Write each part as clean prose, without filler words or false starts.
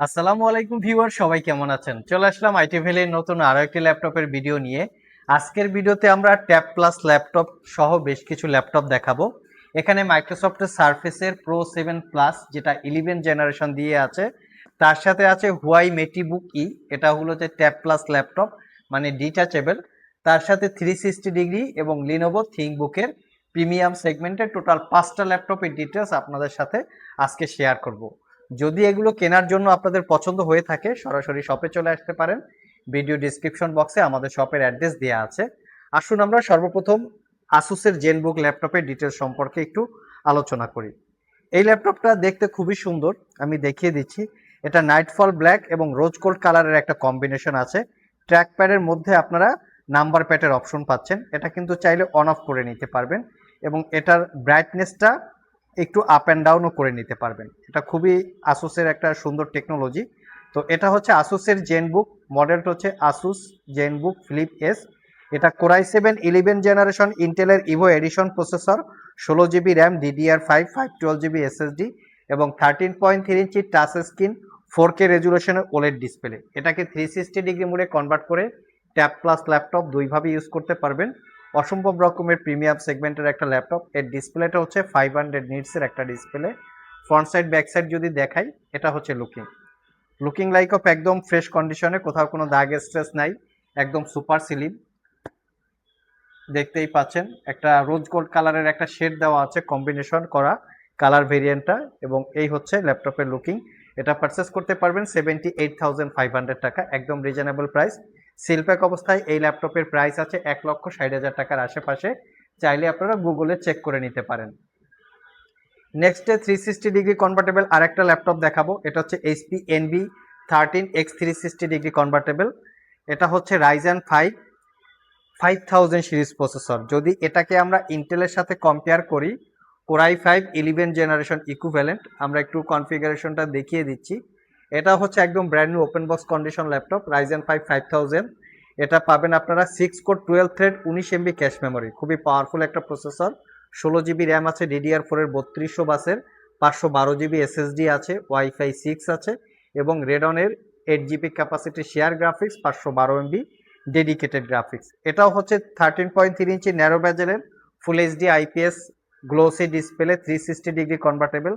আসসালামু আলাইকুম ভিউয়ার, সবাই কেমন আছেন? চলে আসলাম আইটি ভ্যালির নতুন আরো একটি ল্যাপটপের ভিডিও নিয়ে। আজকের ভিডিওতে আমরা ট্যাব প্লাস ল্যাপটপ সহ বেশ কিছু ল্যাপটপ দেখাবো। এখানে মাইক্রোসফটের সারফেসের প্রো 7 প্লাস, যেটা 11 জেনারেশন দিয়ে আছে। তার সাথে আছে হুয়াই মেটিবুক ই, এটা হলো যে ট্যাব প্লাস ল্যাপটপ, মানে ডিটাচেবল। তার সাথে 360 ডিগ্রি এবং লিনোভো থিংকবুকের প্রিমিয়াম সেগমেন্টের টোটাল 5টা ল্যাপটপের ডিটেলস আপনাদের সাথে আজকে শেয়ার করব। যদি এগুলো কেনার জন্য আপনাদের পছন্দ হয়ে থাকে, সরাসরি শপে চলে আসতে পারেন। ভিডিও ডিসক্রিপশন বক্সে আমাদের শপের অ্যাড্রেস দেওয়া আছে। আসুন আমরা সর্বপ্রথম আসুসের জেনবুক ল্যাপটপের ডিটেলস সম্পর্কে একটু আলোচনা করি। এই ল্যাপটপটা দেখতে খুবই সুন্দর, আমি দেখিয়ে দিচ্ছি। এটা নাইটফল ব্ল্যাক এবং রোজ গোল্ড কালারের একটা কম্বিনেশন আছে। ট্র্যাক প্যাডের মধ্যে আপনারা নাম্বার প্যাডের অপশন পাচ্ছেন, এটা কিন্তু চাইলে অন অফ করে নিতে পারবেন এবং এটার ব্রাইটনেসটা একটু আপ অ্যান্ড ডাউনও করে নিতে পারবেন। এটা খুবই আসুসের একটা সুন্দর টেকনোলজি। তো এটা হচ্ছে আসুসের জেনবুক, মডেলটা হচ্ছে আসুস জেনবুক ফ্লিপ এস। এটা কোরাই 7 11 জেনারেশন ইন্টেলের Evo edition processor, 16 GB RAM, DDR5 512 GB SSD এবং 13.3 ইঞ্চি টাচ স্ক্রিন, 4K রেজুলেশনের ওলেড ডিসপ্লে। এটাকে 360 ডিগ্রি মোডে কনভার্ট করে ট্যাব প্লাস ল্যাপটপ দুইভাবে ইউজ করতে পারবেন। অসম্ভব রকমের প্রিমিয়াম সেগমেন্টের একটা ল্যাপটপ। এর ডিসপ্লেটা হচ্ছে 500 নিটসের একটা display. Front side back side যদি দেখাই, এটা হচ্ছে লুকিং লাইক অফ একদম ফ্রেশ কন্ডিশনে, কোথাও কোনো দাগ স্ট্রেস নাই, একদম সুপার সিলিম। দেখতেই পাচ্ছেন একটা রোজ গোল্ড কালারের একটা শেড দেওয়া আছে, কম্বিনেশন করা কালার ভেরিয়েন্টটা। এবং এই হচ্ছে ল্যাপটপের লুকিং। এটা পারচেস করতে পারবেন 78,500 টাকা, একদম রিজনেবল প্রাইস। সিলপ্যাক অবস্থায় এই ল্যাপটপের প্রাইস আছে 1,60,000 টাকার আশেপাশে। চাইলে আপনারা গুগলে চেক করে নিতে পারেন। নেক্সট 360 ডিগ্রি কনভার্টেবল আরেকটা ল্যাপটপ দেখাবো। এটা হচ্ছে HP NV 13X 360 degree convertible. এটা হচ্ছে রাইজেন 5000 সিরিজ প্রসেসর। যদি এটাকে আমরা ইন্টেলের সাথে কম্পেয়ার করি, কোরাই 5 11 জেনারেশন ইকুইভ্যালেন্ট। আমরা একটু কনফিগারেশনটা দেখিয়ে দিচ্ছি। এটা হচ্ছে একদম brand new open box condition laptop, Ryzen 5 5000। এটা পাবেন আপনারা 6 core 12 thread 19 MB cache memory, খুবই পাওয়ারফুল একটা প্রসেসর। 16 জিবি র্যাম আছে, DDR4 এর 3200 বাসের, 512 জিবি এসএসডি আছে, ওয়াইফাই 6 আছে এবং রেডনের 8 GB capacity share graphics, 512 MB dedicated graphics. এটাও হচ্ছে 13.3 ইঞ্চি ন্যারো ব্যাজেলের full HD IPS glossy display, 360 degree convertible.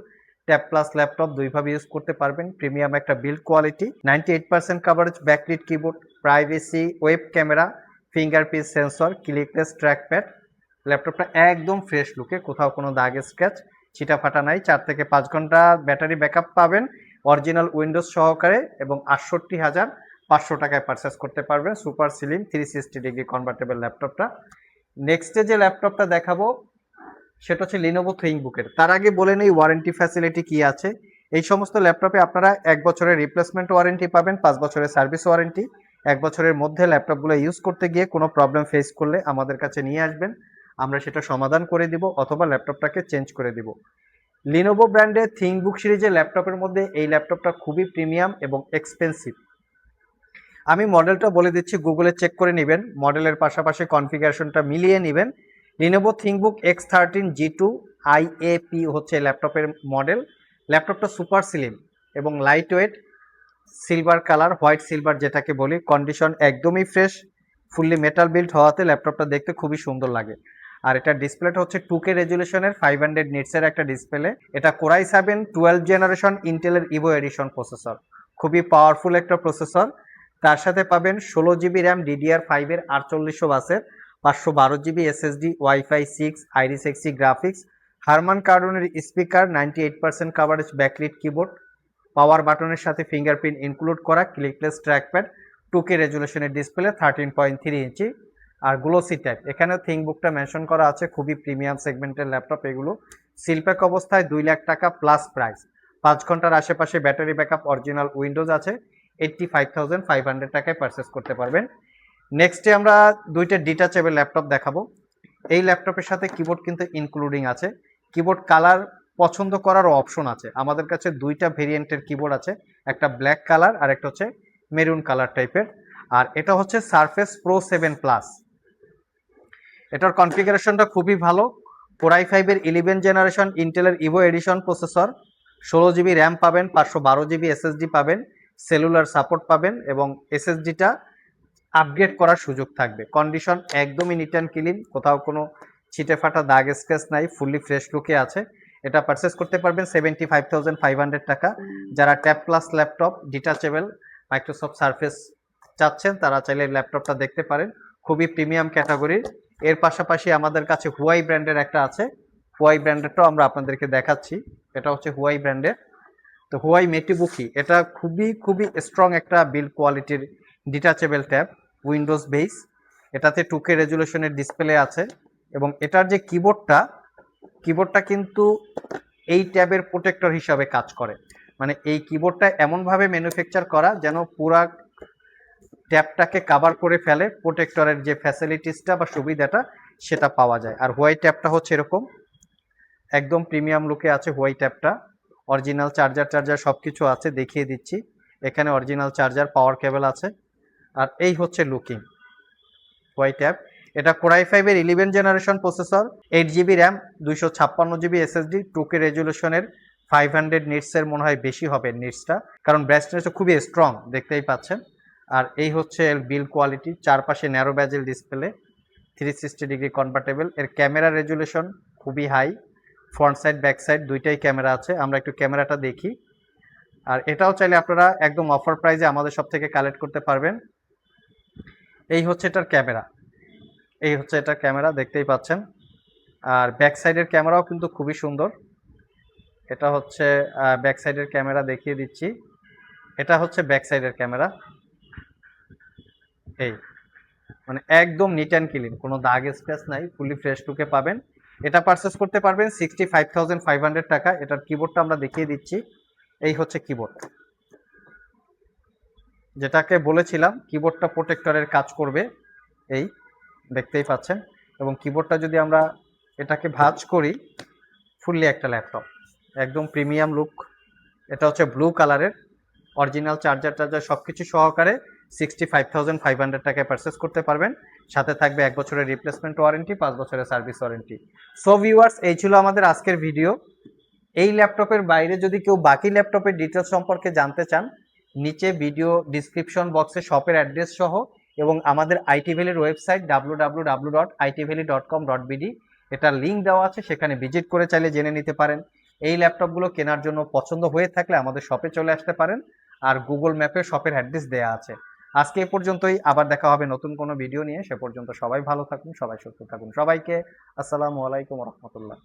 Tab plus laptop দুইভাবে ইউজ করতে পারবেন। প্রিমিয়াম একটা build quality, 98% coverage, backlit keyboard, privacy, web camera, fingerprint sensor, clickless trackpad. ল্যাপটপটা একদম fresh লুকে, কোথাও কোনো দাগ স্ক্র্যাচ ছিটা ফাটা নাই। 4 থেকে 5 ঘন্টা ব্যাটারি ব্যাকআপ পাবেন অরিজিনাল উইন্ডোজ সহকারে এবং 68,500 টাকায় পারচেস করতে পারবেন সুপার সিলিম 360 ডিগ্রি কনভার্টেবল ল্যাপটপটা। নেক্সটে যে ল্যাপটপটা দেখাবো সেটা হচ্ছে লিনোভো থিংকবুকের। তার আগে বলে নেই ওয়ারেন্টি ফ্যাসিলিটি কি আছে। এই সমস্ত ল্যাপটপে আপনারা 1 বছরের রিপ্লেসমেন্ট ওয়ারেন্টি পাবেন, 5 বছরের সার্ভিস ওয়ারেন্টি। 1 বছরের মধ্যে ল্যাপটপগুলো ইউজ করতে গিয়ে কোনো প্রবলেম ফেস করলে আমাদের কাছে নিয়ে আসবেন, আমরা সেটা সমাধান করে দিব অথবা ল্যাপটপটাকে চেঞ্জ করে দিব। লিনোভো ব্র্যান্ডের থিংকবুক সিরিজের ল্যাপটপের মধ্যে এই ল্যাপটপটা খুবই প্রিমিয়াম এবং এক্সপেন্সিভ। আমি মডেলটা বলে দিচ্ছি, গুগলে চেক করে নেবেন, মডেলের পাশাপাশি কনফিগারেশনটা মিলিয়ে নেবেন। লিনোভো থিংকবুক X13 G2 IAP হচ্ছে ল্যাপটপের মডেল। ল্যাপটপটা সুপার স্লিম এবং light weight, silver colour, white silver যেটাকে বলি। কন্ডিশন একদমই ফ্রেশ, ফুললি মেটাল বিল্ড হওয়াতে ল্যাপটপটা দেখতে খুবই সুন্দর লাগে। আর এটার ডিসপ্লেটা হচ্ছে 2K রেজুলেশনের 500 নিটসের একটা ডিসপ্লে। এটা কোরাই 7 12 জেনারেশন ইন্টেলের ইভো এডিশন প্রসেসর, খুবই পাওয়ারফুল একটা প্রসেসর। তার সাথে পাবেন 16 জিবি র্যাম, DDR5 এর 4800 বাসের, 512 GB SSD, WiFi 6, Iris Xe graphics, Harman কার্ডনের speaker, 98% coverage, backlit keyboard, power বাটনের সাথে ফিঙ্গারপ্রিন্ট ইনক্লুড করা, ক্লিকলেস ট্র্যাকপ্যাড, 2K রেজুলেশনের ডিসপ্লে, 13.3 ইঞ্চি আর গ্লোসি ট্যাগ। এখানে থিংকবুকটা মেনশন করা আছে, খুবই প্রিমিয়াম সেগমেন্টের ল্যাপটপ এগুলো। সিলপ্যাক অবস্থায় 2 লাখ টাকা প্লাস প্রাইস। 5 ঘন্টার আশেপাশে ব্যাটারি ব্যাকআপ, অরিজিনাল উইন্ডোজ আছে। 85,500 টাকায় পারচেস করতে পারবেন। নেক্সটে আমরা দুইটা ডিটাচেবল ল্যাপটপ দেখাবো। এই ল্যাপটপের সাথে কিবোর্ড কিন্তু ইনক্লুডিং আছে। কিবোর্ড কালার পছন্দ করারও অপশন আছে। আমাদের কাছে দুইটা ভেরিয়েন্টের কিবোর্ড আছে, একটা ব্ল্যাক কালার আর একটা হচ্ছে মেরুন কালার টাইপের। আর এটা হচ্ছে সারফেস প্রো 7 প্লাস। এটার কনফিগারেশনটা খুবই ভালো। কোরাই 5 11 জেনারেশন ইন্টেলের Evo edition processor, 16 GB RAM পাবেন, 512 GB SSD পাবেন, সেলুলার সাপোর্ট পাবেন এবং SSDটা আপগ্রেড করার সুযোগ থাকবে। কন্ডিশন একদমই নিট অ্যান্ড ক্লিন, কোথাও কোনো ছিটে ফাটা দাগ স্ক্র্যাচ নাই, ফুললি ফ্রেশ লুকে আছে। এটা পারচেস করতে পারবেন 75,500 টাকা। যারা tab plus laptop detachable Microsoft surface চাচ্ছেন তারা চাইলে ল্যাপটপটা দেখতে পারেন, খুবই প্রিমিয়াম ক্যাটাগরির। এর পাশাপাশি আমাদের কাছে হুয়াই ব্র্যান্ডের একটা আছে, হুয়াই ব্র্যান্ডেরটাও আমরা আপনাদেরকে দেখাচ্ছি। এটা হচ্ছে হুয়াই ব্র্যান্ডের, তো হুয়াই মেটিবুকি, এটা খুবই খুবই স্ট্রং একটা বিল্ড কোয়ালিটির ডিটাচেবল ট্যাব, উইন্ডোজ বেস। এটাতে 2K রেজুলেশনের ডিসপ্লে আছে এবং এটার যে কিবোর্ডটা কিন্তু এই ট্যাবের প্রোটেক্টর হিসাবে কাজ করে। মানে এই কিবোর্ডটা এমনভাবে ম্যানুফ্যাকচার করা যেন পুরা ট্যাবটাকে কাভার করে ফেলে, প্রোটেক্টরের যে ফ্যাসিলিটিসটা বা সুবিধাটা সেটা পাওয়া যায়। আর হোয়াইট ট্যাবটা হচ্ছে এরকম একদম প্রিমিয়াম লুকে আছে। হোয়াইট ট্যাবটা অরিজিনাল চার্জার সব কিছু আছে, দেখিয়ে দিচ্ছি। এখানে অরিজিনাল চার্জার, পাওয়ার কেবল আছে। আর এই হচ্ছে লুকিং হোয়াইট ট্যাব। এটা Core i5 এর 11 generation processor, 8 GB RAM, 256 GB SSD, 2K রেজুলেশনের, 500 নিটসের মনে হয় বেশি হবে নিটসটা, কারণ ব্রাইটনেসটা খুবই স্ট্রং দেখতেই পাচ্ছেন। আর এই হচ্ছে এর বিল্ড কোয়ালিটি, চারপাশে narrow bezel display, 360 degree convertible. এর ক্যামেরা রেজুলেশন খুবই high, front side back side দুইটাই ক্যামেরা আছে। আমরা একটু ক্যামেরাটা দেখি। আর এটাও চাইলে আপনারা একদম অফার প্রাইসে আমাদের সব থেকে কালেক্ট করতে পারবেন। এই হচ্ছে এটার ক্যামেরা, এই হচ্ছে এটার ক্যামেরা দেখতেই পাচ্ছেন। আর ব্যাক সাইডের ক্যামেরাও কিন্তু খুবই সুন্দর। এটা হচ্ছে ব্যাক সাইডের ক্যামেরা, দেখিয়ে দিচ্ছি। এটা হচ্ছে ব্যাক সাইডের ক্যামেরা, এই মানে একদম নিট অ্যান্ড ক্লিন, কোনো দাগ স্পেস নাই, ফুলি ফ্রেশ লুকে পাবেন। এটা পারচেস করতে পারবেন 65,500 টাকা। এটার কিবোর্ডটা আমরা দেখিয়ে দিচ্ছি। এই হচ্ছে কিবোর্ড, যেটাকে বলেছিলাম কিবোর্ডটা প্রোটেক্টরের কাজ করবে, এই দেখতেই পাচ্ছেন। এবং কিবোর্ডটা যদি আমরা এটাকে ভাঁজ করি, ফুললি একটা ল্যাপটপ, একদম প্রিমিয়াম লুক। এটা হচ্ছে ব্লু কালারের, অরিজিনাল চার্জার সব কিছু সহকারে 65,500 টাকায় পারচেস করতে পারবেন। সাথে থাকবে 1 বছরের রিপ্লেসমেন্ট ওয়ারেন্টি, 5 বছরের সার্ভিস ওয়ারেন্টি। সো ভিউয়ার্স, এই ছিল আমাদের আজকের ভিডিও। এই ল্যাপটপের বাইরে যদি কেউ বাকি ল্যাপটপের ডিটেলস সম্পর্কে জানতে চান, নিচে ভিডিও ডিসক্রিপশন বক্সে শপের অ্যাড্রেস সহ এবং আমাদের আইটি ভ্যালির ওয়েবসাইট www.itvalley.com.bd এটার লিঙ্ক দেওয়া আছে, সেখানে ভিজিট করে চাইলে জেনে নিতে পারেন। এই ল্যাপটপগুলো কেনার জন্য পছন্দ হয়ে থাকলে আমাদের শপে চলে আসতে পারেন, আর গুগল ম্যাপে শপের অ্যাড্রেস দেওয়া আছে। আজকে এ পর্যন্তই, আবার দেখা হবে নতুন কোনো ভিডিও নিয়ে। সে পর্যন্ত সবাই ভালো থাকুন, সবাই সুস্থ থাকুন। সবাইকে আসসালামু আলাইকুম রহমতুল্লাহ।